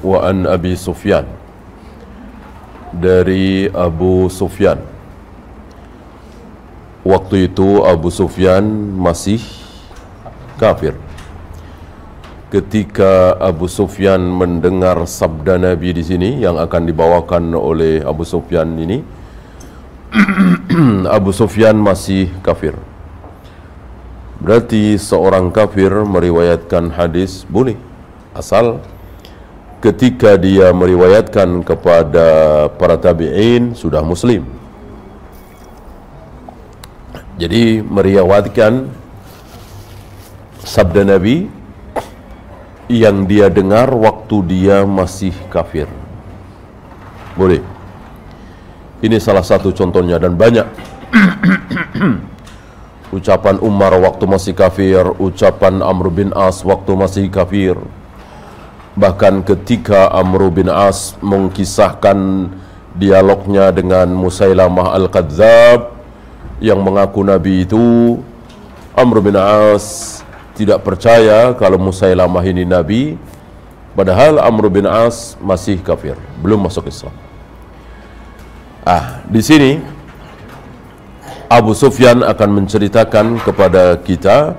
wa an Abi Sufyan, dari Abu Sufyan. Waktu itu Abu Sufyan masih kafir. Ketika Abu Sufyan mendengar sabda Nabi di sini yang akan dibawakan oleh Abu Sufyan ini, Abu Sufyan masih kafir. Berarti seorang kafir meriwayatkan hadis boleh, asal ketika dia meriwayatkan kepada para tabi'in sudah muslim. Jadi meriwayatkan sabda Nabi yang dia dengar waktu dia masih kafir, boleh. Ini salah satu contohnya, dan banyak. Ucapan Umar waktu masih kafir, ucapan Amr bin As waktu masih kafir. Bahkan ketika Amr bin As mengkisahkan dialognya dengan Musailamah Al-Kadzab yang mengaku Nabi itu, Amr bin As tidak percaya kalau Musailamah ini Nabi, padahal Amr bin As masih kafir, belum masuk Islam. Di sini Abu Sufyan akan menceritakan kepada kita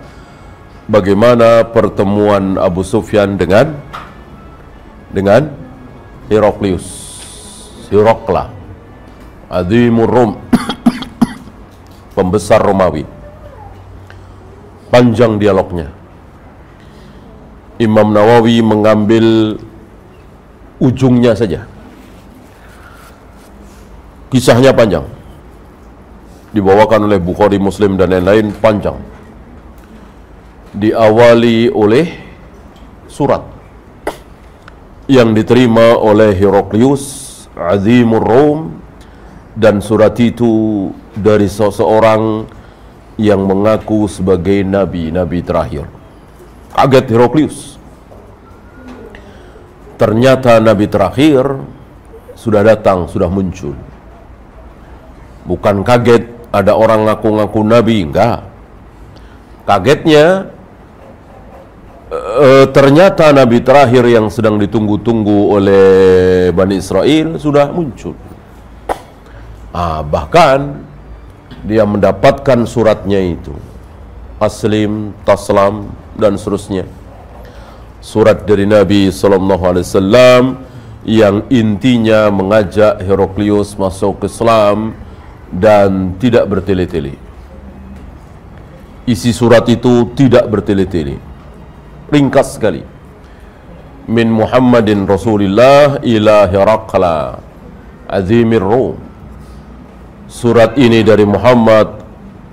bagaimana pertemuan Abu Sufyan dengan Heraklius, Herakla, Azimur Rum, pembesar Romawi. Panjang dialognya. Imam Nawawi mengambil ujungnya saja. Kisahnya panjang, dibawakan oleh Bukhari, Muslim dan lain-lain, panjang. Diawali oleh surat yang diterima oleh Heraklius, Azimur Rum, dan surat itu dari seseorang yang mengaku sebagai nabi terakhir. Kaget Heraklius. Ternyata nabi terakhir sudah datang, sudah muncul. Bukan kaget ada orang ngaku-ngaku nabi, enggak. Kagetnya ternyata nabi terakhir yang sedang ditunggu-tunggu oleh Bani Israel sudah muncul. Bahkan dia mendapatkan suratnya itu, Aslim, Taslam, dan seterusnya. Surat dari Nabi SAW yang intinya mengajak Heraklius masuk ke Islam dan tidak bertele-tele. Isi surat itu tidak bertele-tele, ringkas sekali. Min Muhammadin Rasulillah ila Herakla Azimir Rum. Surat ini dari Muhammad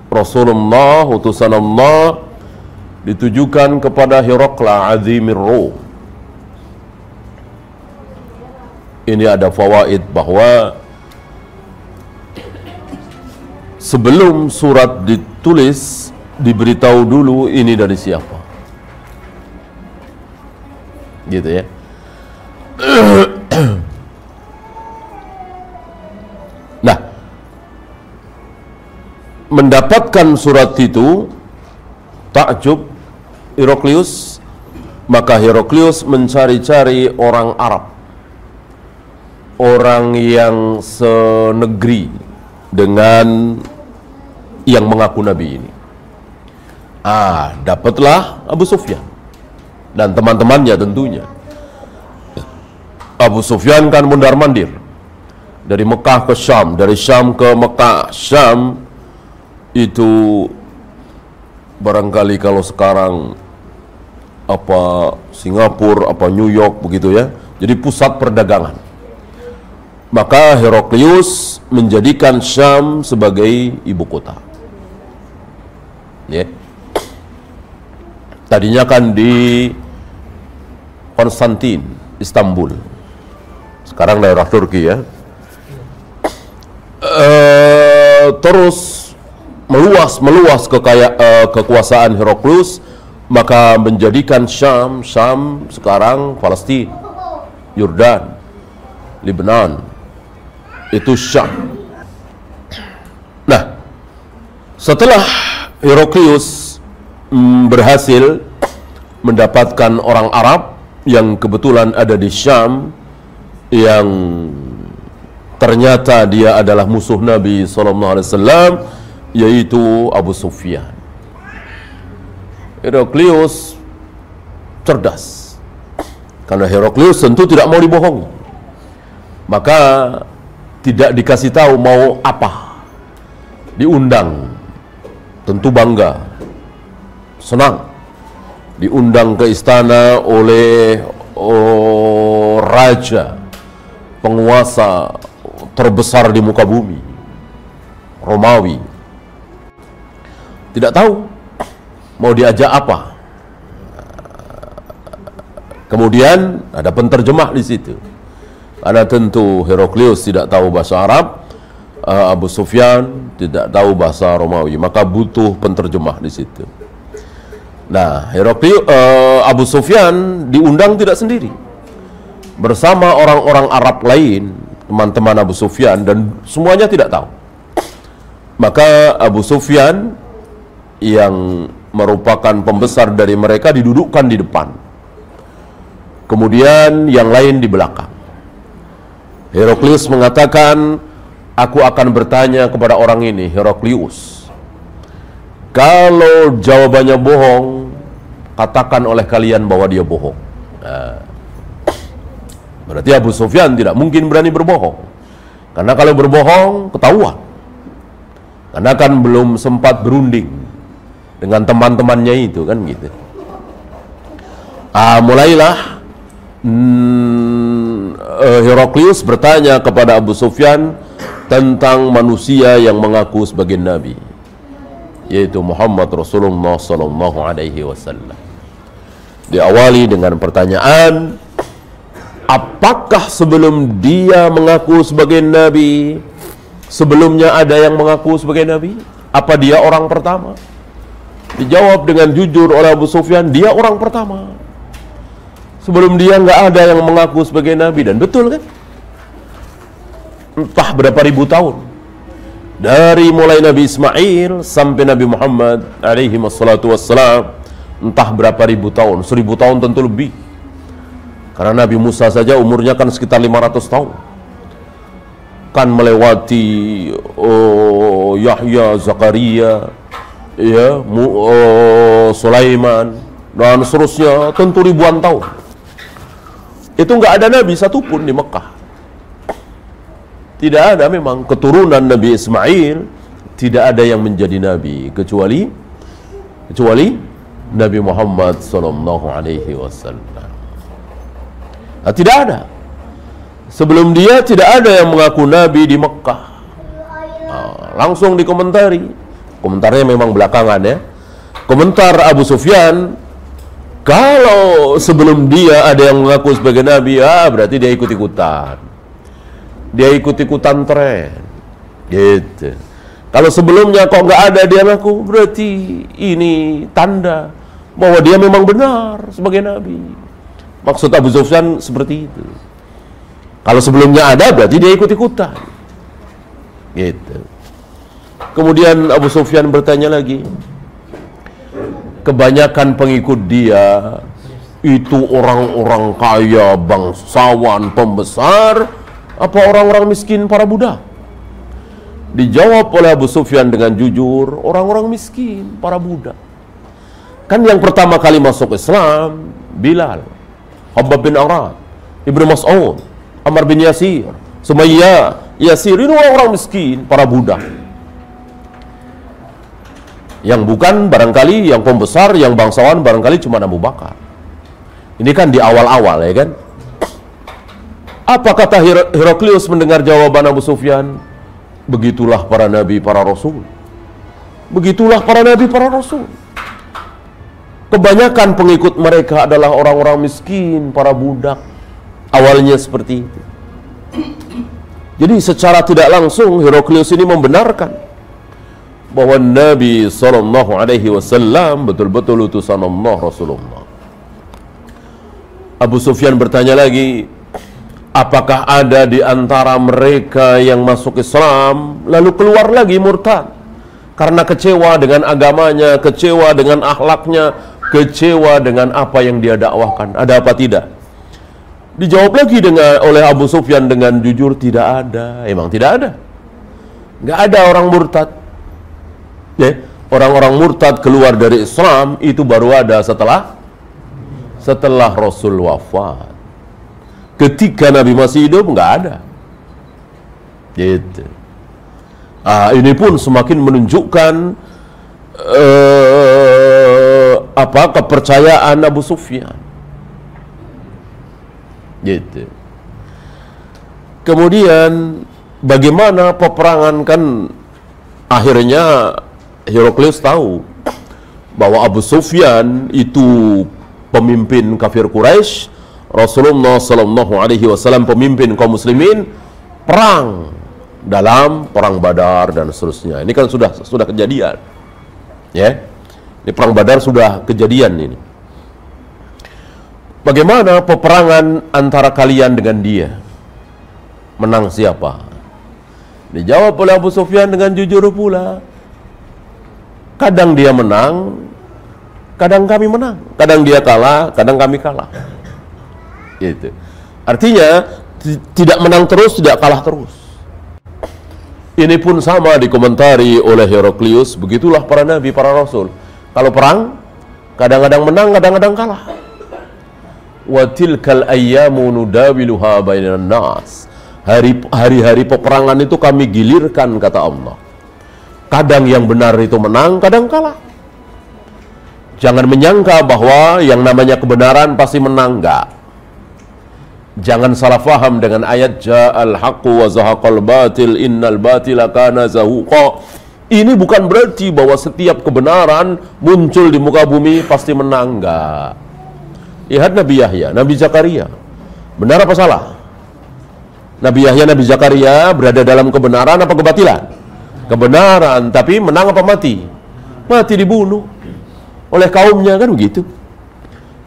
Rasulullah, utusan Allah, ditujukan kepada Herakla Azimir Rum. Ini ada fawaid bahwa sebelum surat ditulis, diberitahu dulu ini dari siapa. Gitu ya. Nah, mendapatkan surat itu, takjub Heraklius, maka Heraklius mencari-cari orang Arab, orang yang senegeri dengan yang mengaku Nabi ini. Dapatlah Abu Sufyan dan teman-temannya tentunya. Abu Sufyan kan mondar-mandir dari Mekah ke Syam, dari Syam ke Mekah. Syam itu barangkali kalau sekarang apa Singapura, apa New York begitu ya. Jadi pusat perdagangan. Maka Heraklius menjadikan Syam sebagai ibu kota. Ya. Tadinya kan di Konstantin, Istanbul. Sekarang daerah Turki ya. Terus meluas kekuasaan Heraklius, maka menjadikan Syam sekarang Palestina, Yordan, Lebanon, itu Syam. Nah, setelah Heraklius berhasil mendapatkan orang Arab yang kebetulan ada di Syam, yang ternyata dia adalah musuh Nabi SAW, yaitu Abu Sufyan. Heraklius cerdas, karena Heraklius tentu tidak mau dibohongi, maka tidak dikasih tahu mau apa. Diundang, tentu bangga, senang. Diundang ke istana oleh raja, penguasa terbesar di muka bumi, Romawi. Tidak tahu mau diajak apa. Kemudian ada penterjemah di situ. Karena tentu Heraklius tidak tahu bahasa Arab, Abu Sufyan tidak tahu bahasa Romawi, maka butuh penterjemah di situ. Nah, Abu Sufyan diundang tidak sendiri, bersama orang-orang Arab lain, teman-teman Abu Sufyan, dan semuanya tidak tahu. Maka Abu Sufyan yang merupakan pembesar dari mereka didudukkan di depan, kemudian yang lain di belakang. Heraklius mengatakan, aku akan bertanya kepada orang ini, Heraklius, kalau jawabannya bohong, katakan oleh kalian bahwa dia bohong. Nah, berarti Abu Sufyan tidak mungkin berani berbohong, karena kalau berbohong ketahuan. Karena kan belum sempat berunding dengan teman-temannya itu, kan gitu. Mulailah Heraklius bertanya kepada Abu Sufyan tentang manusia yang mengaku sebagai nabi, yaitu Muhammad Rasulullah Sallallahu Alaihi Wasallam. Diawali dengan pertanyaan, apakah sebelum dia mengaku sebagai nabi, sebelumnya ada yang mengaku sebagai nabi? Apa dia orang pertama? Dijawab dengan jujur oleh Abu Sufyan, dia orang pertama. Sebelum dia nggak ada yang mengaku sebagai nabi. Dan betul kan? Entah berapa ribu tahun, dari mulai Nabi Ismail sampai Nabi Muhammad alaihi wassalam, entah berapa ribu tahun, 1000 tahun tentu lebih. Karena Nabi Musa saja umurnya kan sekitar 500 tahun. Kan melewati Yahya, Zakaria, ya, Sulaiman, dan seterusnya, tentu ribuan tahun. Itu nggak ada Nabi satupun di Mekah. Tidak ada memang keturunan Nabi Ismail, tidak ada yang menjadi nabi kecuali Nabi Muhammad sallallahu alaihi wasallam. Tidak ada. Sebelum dia tidak ada yang mengaku nabi di Mekah. Langsung dikomentari. Komentarnya memang belakangan ya. Komentar Abu Sufyan, kalau sebelum dia ada yang mengaku sebagai nabi, berarti dia ikut-ikutan. Dia ikut-ikutan tren, gitu. Kalau sebelumnya kok nggak ada dia ngaku, berarti ini tanda bahwa dia memang benar sebagai nabi. Maksud Abu Sufyan seperti itu. Kalau sebelumnya ada, berarti dia ikut-ikutan, gitu. Kemudian Abu Sufyan bertanya lagi, kebanyakan pengikut dia itu orang-orang kaya, bangsawan, pembesar, apa orang-orang miskin, para budak? Dijawab oleh Abu Sufyan dengan jujur, orang-orang miskin, para budak. Kan yang pertama kali masuk Islam Bilal, Khabbab bin Arad, Ibnu Mas'ud, Ammar bin Yasir, Sumayyah, Yasir, ini orang-orang miskin, para budak. Yang bukan barangkali, yang pembesar, yang bangsawan barangkali cuma Abu Bakar. Ini kan di awal-awal ya kan. Apa kata Heraklius mendengar jawaban Abu Sufyan? Begitulah para nabi, para rasul. Begitulah para nabi, para rasul. Kebanyakan pengikut mereka adalah orang-orang miskin, para budak. Awalnya seperti itu. Jadi secara tidak langsung Heraklius ini membenarkan bahwa Nabi SAW betul-betul utusan Allah, Rasulullah. Abu Sufyan bertanya lagi, apakah ada di antara mereka yang masuk Islam lalu keluar lagi murtad karena kecewa dengan agamanya, kecewa dengan akhlaknya, kecewa dengan apa yang dia dakwahkan? Ada apa tidak? Dijawab lagi oleh Abu Sufyan dengan jujur, tidak ada. Emang tidak ada. Nggak ada orang murtad. Ya, orang-orang murtad keluar dari Islam itu baru ada setelah Rasul wafat. Ketika Nabi masih hidup nggak ada. Gitu. Ini pun semakin menunjukkan kepercayaan Abu Sufyan. Gitu. Kemudian bagaimana peperangan, kan akhirnya Heraklius tahu bahwa Abu Sufyan itu pemimpin kafir Quraisy, Rasulullah Sallallahu Alaihi Wasallam pemimpin kaum muslimin, perang dalam perang Badar dan seterusnya. Ini kan sudah kejadian, ya. Ini perang Badar sudah kejadian ini. Bagaimana peperangan antara kalian dengan dia? Menang siapa? Dijawab oleh Abu Sufyan dengan jujur pula. Kadang dia menang, kadang kami menang. Kadang dia kalah, kadang kami kalah. Gitu. Artinya tidak menang terus, tidak kalah terus. Ini pun sama dikomentari oleh Heraklius. Begitulah para nabi, para rasul. Kalau perang, kadang-kadang menang, kadang-kadang kalah. Wa tilkal ayyamu nudawiluha bainan nas. Hari-hari peperangan itu kami gilirkan, kata Allah. Kadang yang benar itu menang, kadang kalah. Jangan menyangka bahwa yang namanya kebenaran pasti menang, enggak. Jangan salah faham dengan ayat ja'al haqqu wa zahaqal batil innal batila kana zahuqa. Ini bukan berarti bahwa setiap kebenaran muncul di muka bumi pasti menang, enggak. Lihat Nabi Yahya, Nabi Zakaria. Benar apa salah? Nabi Yahya, Nabi Zakaria berada dalam kebenaran apa kebatilan? Kebenaran, tapi menang apa mati? Mati, dibunuh oleh kaumnya, kan begitu.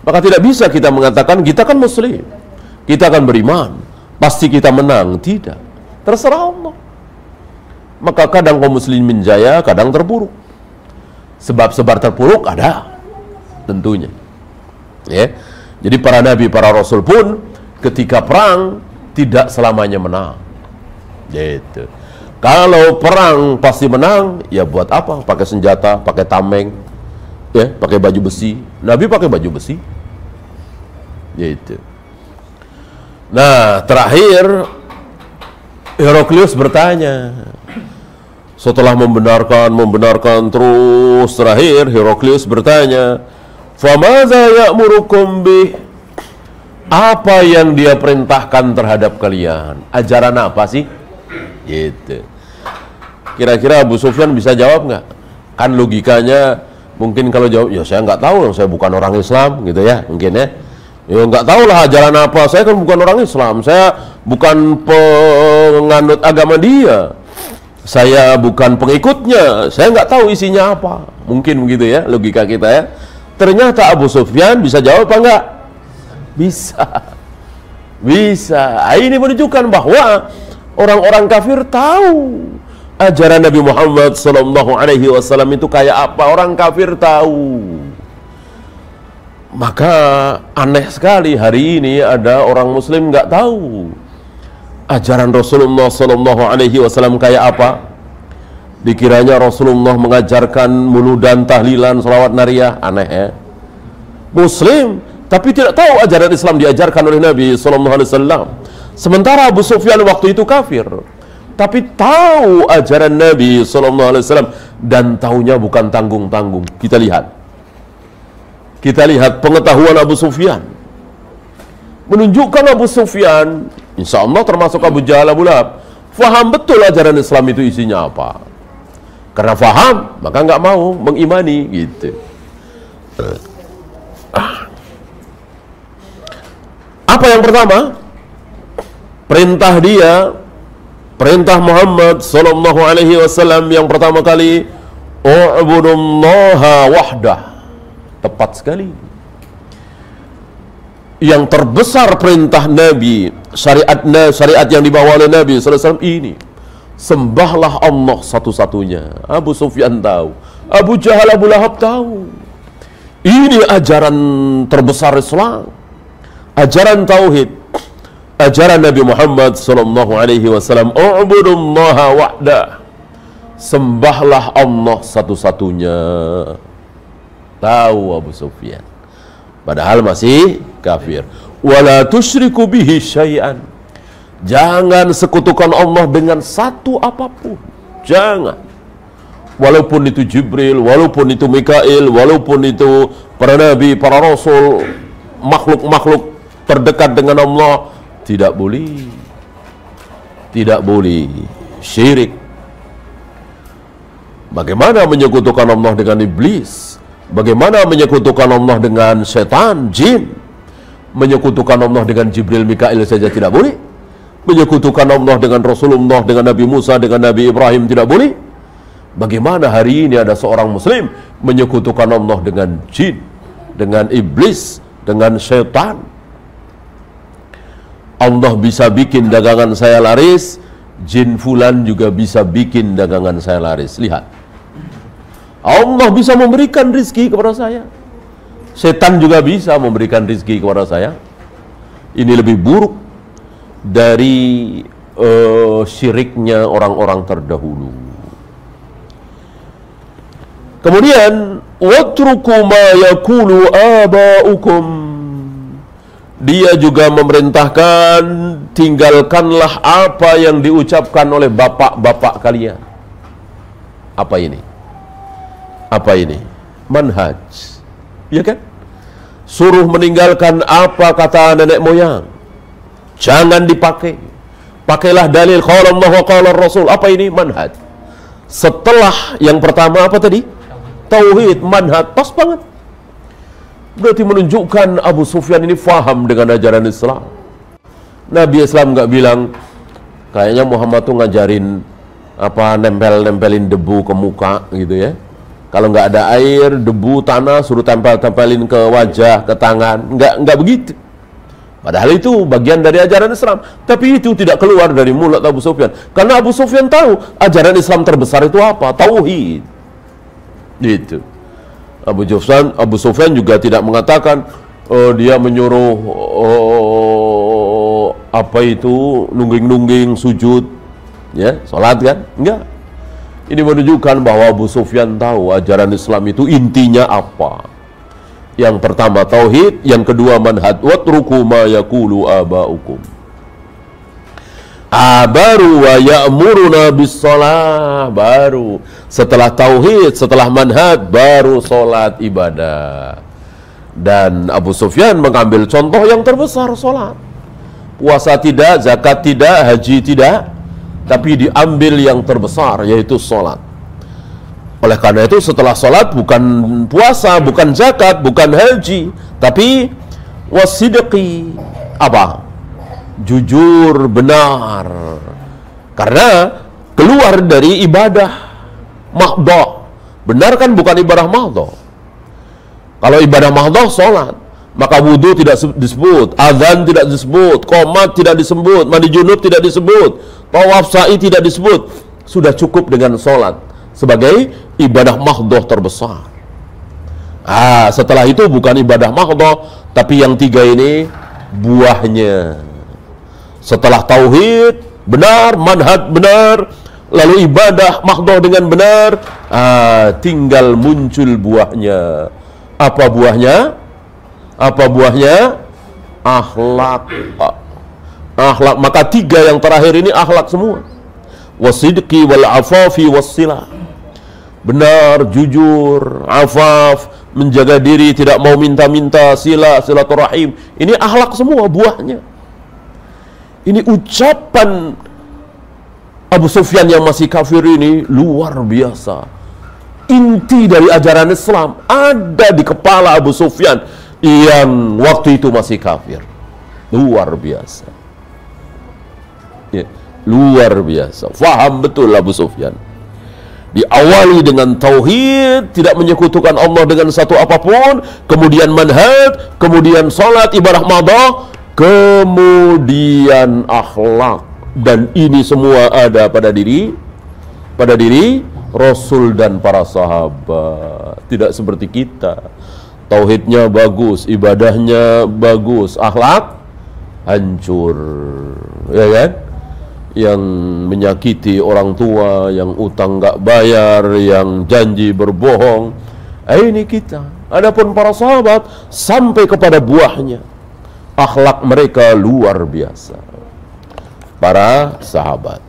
Maka tidak bisa kita mengatakan kita kan muslim, kita akan beriman, pasti kita menang. Tidak, terserah Allah. Maka kadang kaum muslimin jaya, kadang terpuruk. Sebab-sebab terpuruk ada tentunya, ya. Jadi para nabi, para rasul pun ketika perang tidak selamanya menang. Gitu. Kalau perang pasti menang, ya buat apa? Pakai senjata, pakai tameng, ya, pakai baju besi. Nabi pakai baju besi. Gitu. Nah, terakhir Heraklius bertanya. Setelah membenarkan terus, terakhir Heraklius bertanya, "Famadza ya'murukum bih?" Apa yang dia perintahkan terhadap kalian? Ajaran apa sih? Gitu. Kira-kira Abu Sufyan bisa jawab nggak? Kan logikanya mungkin kalau jawab, ya saya nggak tahu, saya bukan orang Islam, gitu ya, mungkin ya. Ya nggak tahu lah ajaran apa, saya kan bukan orang Islam, saya bukan penganut agama dia, saya bukan pengikutnya, saya nggak tahu isinya apa. Mungkin begitu ya logika kita ya. Ternyata Abu Sufyan bisa jawab apa enggak? Bisa. Bisa. Ini menunjukkan bahwa orang-orang kafir tahu ajaran Nabi Muhammad SAW itu kayak apa. Orang kafir tahu. Maka aneh sekali hari ini ada orang Muslim nggak tahu ajaran Rasulullah SAW kayak apa. Dikiranya Rasulullah mengajarkan muludan, tahlilan, salawat nariyah. Aneh ya. Muslim tapi tidak tahu ajaran Islam diajarkan oleh Nabi SAW. Sementara Abu Sufyan waktu itu kafir, tapi tahu ajaran Nabi SAW dan tahunya bukan tanggung-tanggung. Kita lihat pengetahuan Abu Sufyan. Menunjukkan Abu Sufyan, insya Allah termasuk Abu Jahal, Abu Lahab, faham betul ajaran Islam itu isinya apa. Karena faham, maka nggak mau mengimani, gitu. Apa yang pertama? Perintah Muhammad sallallahu alaihi wasallam yang pertama kali, u'budullaha wahdah. Tepat sekali. Yang terbesar perintah Nabi, syariat yang dibawa oleh Nabi sallallahu alaihi wasallam ini, sembahlah Allah satu-satunya. Abu Sufyan tahu, Abu Jahal, Abu Lahab tahu. Ini ajaran terbesar Islam, ajaran tauhid. ajaran Nabi Muhammad sallallahu alaihi wasallam, "U'budullaha wahdah." Sembahlah Allah satu-satunya. Tahu Abu Sufyan. Padahal masih kafir. Wala tusyriku bihi syai'an. Jangan sekutukan Allah dengan satu apapun. Jangan. Walaupun itu Jibril, walaupun itu Mikail, walaupun itu para nabi, para rasul, makhluk-makhluk terdekat dengan Allah, tidak boleh. Tidak boleh syirik. Bagaimana menyekutukan Allah dengan iblis? Bagaimana menyekutukan Allah dengan setan, jin? Menyekutukan Allah dengan Jibril, Mikail saja tidak boleh. Menyekutukan Allah dengan Rasulullah, dengan Nabi Musa, dengan Nabi Ibrahim tidak boleh. Bagaimana hari ini ada seorang muslim menyekutukan Allah dengan jin, dengan iblis, dengan setan? Allah bisa bikin dagangan saya laris, jin fulan juga bisa bikin dagangan saya laris. Lihat, Allah bisa memberikan rizki kepada saya, setan juga bisa memberikan rizki kepada saya. Ini lebih buruk dari syiriknya orang-orang terdahulu. Kemudian, watruku ma yaqulu aba'ukum. Dia juga memerintahkan, tinggalkanlah apa yang diucapkan oleh bapak-bapak kalian. Apa ini? Apa ini? Manhaj. Ya kan? Suruh meninggalkan apa kata nenek moyang. Jangan dipakai. Pakailah dalil qala Allah wa qala Rasul. Apa ini? Manhaj. Setelah yang pertama apa tadi? Tauhid, manhaj. Pas banget. Berarti menunjukkan Abu Sufyan ini faham dengan ajaran Islam. Nabi Islam nggak bilang, kayaknya Muhammad tuh ngajarin apa, nempelin debu ke muka gitu ya. Kalau nggak ada air, debu, tanah, suruh tempelin ke wajah, ke tangan. Nggak begitu. Padahal itu bagian dari ajaran Islam. Tapi itu tidak keluar dari mulut Abu Sufyan. Karena Abu Sufyan tahu ajaran Islam terbesar itu apa? Tauhid. Gitu. Abu Sufyan juga tidak mengatakan dia menyuruh apa itu, nungging-nungging sujud, ya, sholat kan? Enggak. Ini menunjukkan bahwa Abu Sufyan tahu ajaran Islam itu intinya apa. Yang pertama tauhid, yang kedua manhaj. Watruku ma yaqulu aba'ukum. Baru wa ya'muruna bis-shalah, baru setelah tauhid, setelah manhaj, baru salat ibadah. Dan Abu Sufyan mengambil contoh yang terbesar, salat. Puasa tidak, zakat tidak, haji tidak, tapi diambil yang terbesar, yaitu salat. Oleh karena itu setelah salat bukan puasa, bukan zakat, bukan haji, tapi wasidqi, apa? Jujur, benar. Karena keluar dari ibadah mahdhah. Benar kan bukan ibadah mahdhah. Kalau ibadah mahdhah salat, maka wudu tidak disebut, azan tidak disebut, qomat tidak disebut, mandi junub tidak disebut, tawaf sa'i tidak disebut. Sudah cukup dengan salat sebagai ibadah mahdhah terbesar. Setelah itu bukan ibadah mahdhah, tapi yang tiga ini buahnya. Setelah tauhid benar, manhaj benar, lalu ibadah mahdhah dengan benar, tinggal muncul buahnya. Apa buahnya? Apa buahnya? Akhlak. Akhlak. Maka tiga yang terakhir ini akhlak semua. Wasidqi wal afafi wassilah. Benar, jujur, afaf, menjaga diri, tidak mau minta-minta, silaturahim. Ini akhlak semua buahnya. Ini ucapan Abu Sufyan yang masih kafir ini luar biasa. Inti dari ajaran Islam ada di kepala Abu Sufyan yang waktu itu masih kafir. Luar biasa. Ya, luar biasa. Faham betul Abu Sufyan. Diawali dengan tauhid, tidak menyekutukan Allah dengan satu apapun, kemudian manhaj, kemudian salat, ibadah mahdhah, kemudian akhlak, dan ini semua ada pada diri Rasul dan para sahabat. Tidak seperti kita, tauhidnya bagus, ibadahnya bagus, akhlak hancur, ya kan? Yang menyakiti orang tua, yang utang nggak bayar, yang janji berbohong. Ini kita. Adapun para sahabat sampai kepada buahnya. Akhlak mereka luar biasa. Para sahabat.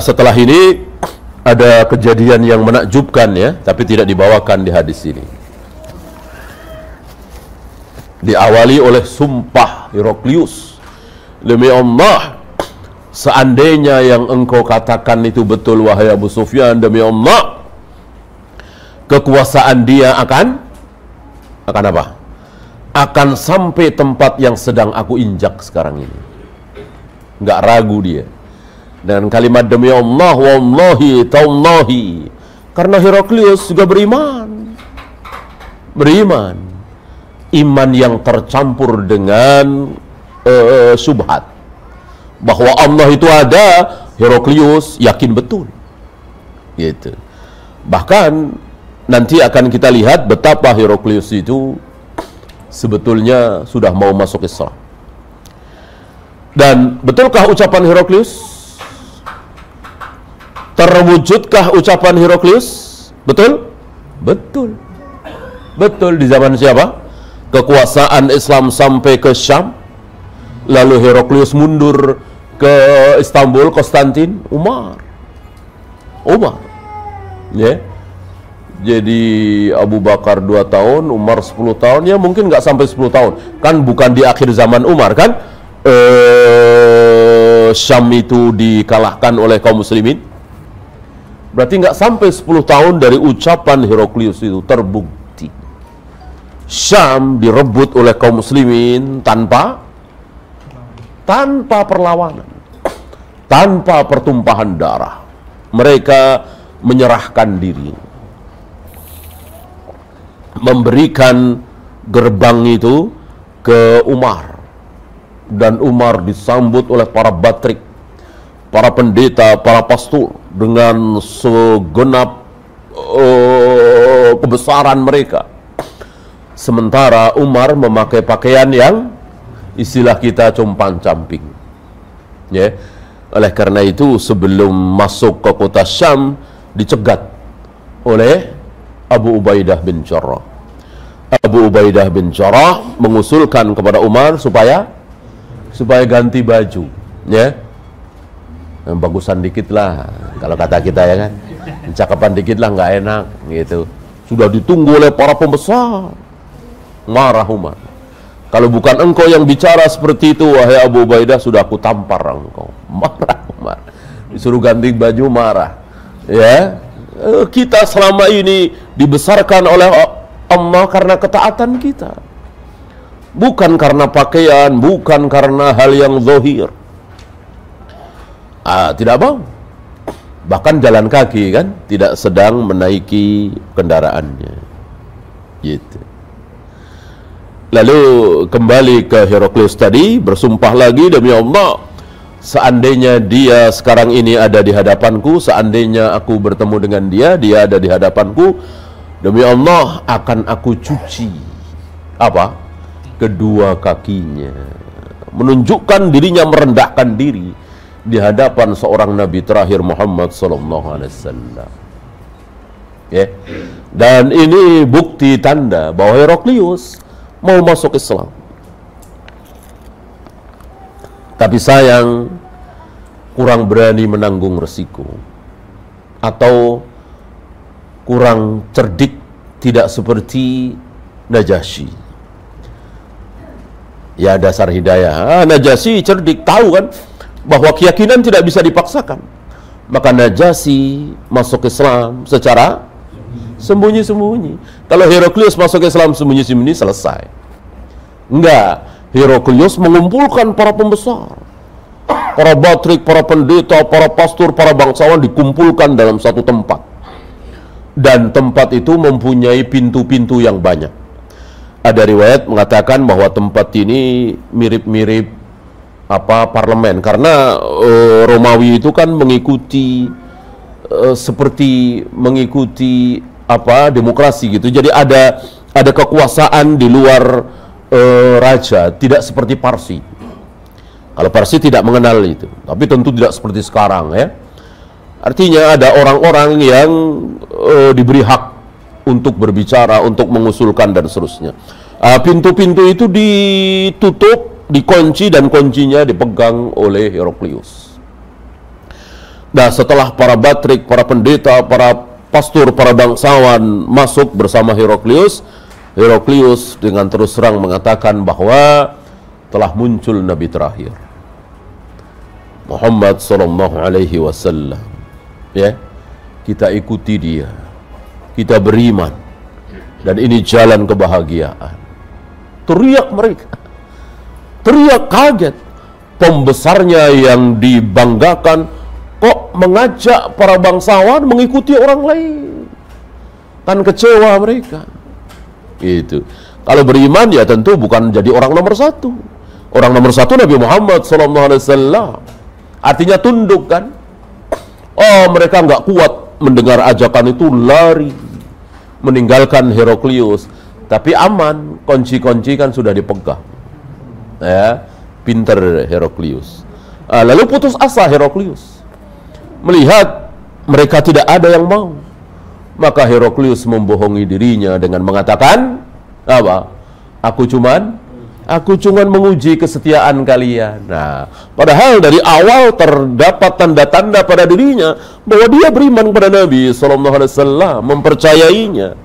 Setelah ini ada kejadian yang menakjubkan ya, tapi tidak dibawakan di hadis ini. Diawali oleh sumpah Heraklius, demi Allah, seandainya yang engkau katakan itu betul wahai Abu Sufyan, demi Allah, kekuasaan dia akan apa? Akan sampai tempat yang sedang aku injak sekarang ini. Nggak ragu dia. Dan kalimat demi Allah, wallahi, tallahi. Karena Heraklius juga beriman. Beriman. Iman yang tercampur dengan syubhat. Bahwa Allah itu ada, Heraklius yakin betul. Gitu. Bahkan nanti akan kita lihat betapa Heraklius itu sebetulnya sudah mau masuk Islam. Dan betulkah ucapan Heraklius? Terwujudkah ucapan Heraklius? Betul? Betul. Betul. Di zaman siapa? Kekuasaan Islam sampai ke Syam. Lalu Heraklius mundur ke Istanbul, Konstantin. Umar. Ya. Jadi Abu Bakar 2 tahun, Umar 10 tahun. Ya mungkin nggak sampai 10 tahun. Kan bukan di akhir zaman Umar kan? Syam itu dikalahkan oleh kaum muslimin. Berarti nggak sampai 10 tahun dari ucapan Heraklius itu terbukti. Syam direbut oleh kaum muslimin tanpa perlawanan, tanpa pertumpahan darah. Mereka menyerahkan diri, memberikan gerbang itu ke Umar, dan Umar disambut oleh para batrik, para pendeta, para pastor dengan segenap kebesaran mereka. Sementara Umar memakai pakaian yang istilah kita compang-camping. Ya. Oleh karena itu sebelum masuk ke kota Syam dicegat oleh Abu Ubaidah bin Jarrah. Abu Ubaidah bin Jarrah mengusulkan kepada Umar supaya ganti baju, ya. Yang bagusan dikit lah, kalau kata kita ya kan. Cakapan dikit lah, nggak enak gitu. Sudah ditunggu oleh para pembesar. Marah Umar. Kalau bukan engkau yang bicara seperti itu, wahai Abu Ubaidah, sudah aku tampar engkau. Marah Umar. Disuruh ganti baju, marah. Ya, kita selama ini dibesarkan oleh Allah karena ketaatan kita. Bukan karena pakaian, bukan karena hal yang zahir. Tidak mau. Bahkan jalan kaki kan, tidak sedang menaiki kendaraannya. Gitu. Lalu kembali ke Heraklius tadi, bersumpah lagi demi Allah, seandainya dia sekarang ini ada di hadapanku, seandainya aku bertemu dengan dia, dia ada di hadapanku, demi Allah akan aku cuci apa? Kedua kakinya. Menunjukkan dirinya merendahkan diri di hadapan seorang Nabi terakhir Muhammad SAW. Ya. Dan ini bukti tanda bahwa Heraklius mau masuk Islam. Tapi sayang kurang berani menanggung resiko, atau kurang cerdik, tidak seperti Najasyi. Ya dasar hidayah. Najasyi cerdik, tahu kan bahwa keyakinan tidak bisa dipaksakan. Maka Najasyi masuk Islam secara sembunyi-sembunyi. Kalau Heraklius masuk Islam sembunyi-sembunyi, selesai. Enggak, Heraklius mengumpulkan para pembesar, para batrik, para pendeta, para pastor, para bangsawan dikumpulkan dalam satu tempat. Dan tempat itu mempunyai pintu-pintu yang banyak. Ada riwayat mengatakan bahwa tempat ini mirip-mirip parlemen, karena Romawi itu kan mengikuti seperti mengikuti demokrasi gitu. Jadi ada kekuasaan di luar raja, tidak seperti Parsi. Kalau Parsi tidak mengenal itu, tapi tentu tidak seperti sekarang ya. Artinya ada orang-orang yang diberi hak untuk berbicara, untuk mengusulkan dan seterusnya. Pintu-pintu itu ditutup, dikunci, dan kuncinya dipegang oleh Heraklius. Nah, setelah para batrik, para pendeta, para pastor, para bangsawan masuk bersama Heraklius, Heraklius dengan terus terang mengatakan bahwa telah muncul Nabi terakhir, Muhammad sallallahu alaihi wasallam. Ya, kita ikuti dia, kita beriman, dan ini jalan kebahagiaan. Teriak mereka, teriak kaget. Pembesarnya yang dibanggakan kok mengajak para bangsawan mengikuti orang lain, kan kecewa mereka. Itu kalau beriman ya tentu bukan jadi orang nomor satu. Orang nomor satu Nabi Muhammad SAW. Artinya tunduk kan. Oh, mereka nggak kuat mendengar ajakan itu, lari meninggalkan Heraklius. Tapi aman, kunci-kunci kan sudah dipegang. Ya, pinter Heraklius. Lalu putus asa Heraklius melihat mereka tidak ada yang mau. Maka Heraklius membohongi dirinya dengan mengatakan, apa? Aku cuman menguji kesetiaan kalian. Nah, padahal dari awal terdapat tanda-tanda pada dirinya bahwa dia beriman kepada Nabi SAW, mempercayainya.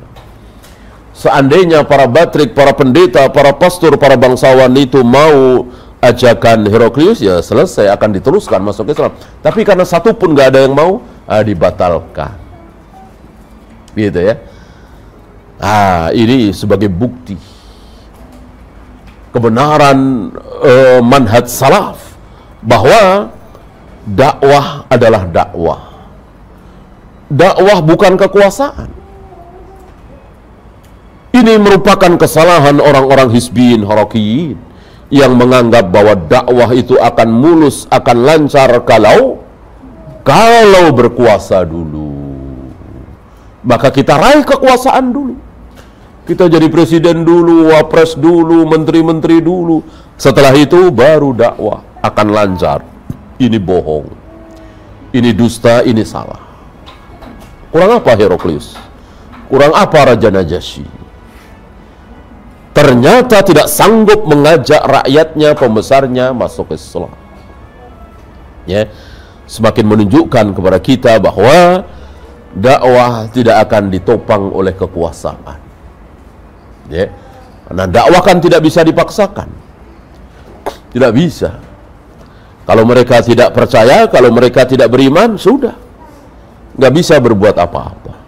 Seandainya para batrik, para pendeta, para pastor, para bangsawan itu mau ajakan Heraklius, ya selesai, akan diteruskan masuk Islam. Tapi karena satu pun nggak ada yang mau, dibatalkan. Gitu ya. Ini sebagai bukti kebenaran manhaj salaf bahwa dakwah adalah dakwah. Dakwah bukan kekuasaan. Ini merupakan kesalahan orang-orang hizbiyin, harakiyin yang menganggap bahwa dakwah itu akan mulus, akan lancar kalau berkuasa dulu. Maka kita raih kekuasaan dulu. Kita jadi presiden dulu, wapres dulu, menteri-menteri dulu. Setelah itu baru dakwah akan lancar. Ini bohong, ini dusta, ini salah. Kurang apa Heraklius? Kurang apa Raja Najasyi? Ternyata tidak sanggup mengajak rakyatnya, pembesarnya masuk Islam. Ya, semakin menunjukkan kepada kita bahwa dakwah tidak akan ditopang oleh kekuasaan. Ya, karena dakwah kan tidak bisa dipaksakan, tidak bisa. Kalau mereka tidak percaya, kalau mereka tidak beriman, sudah nggak bisa berbuat apa-apa.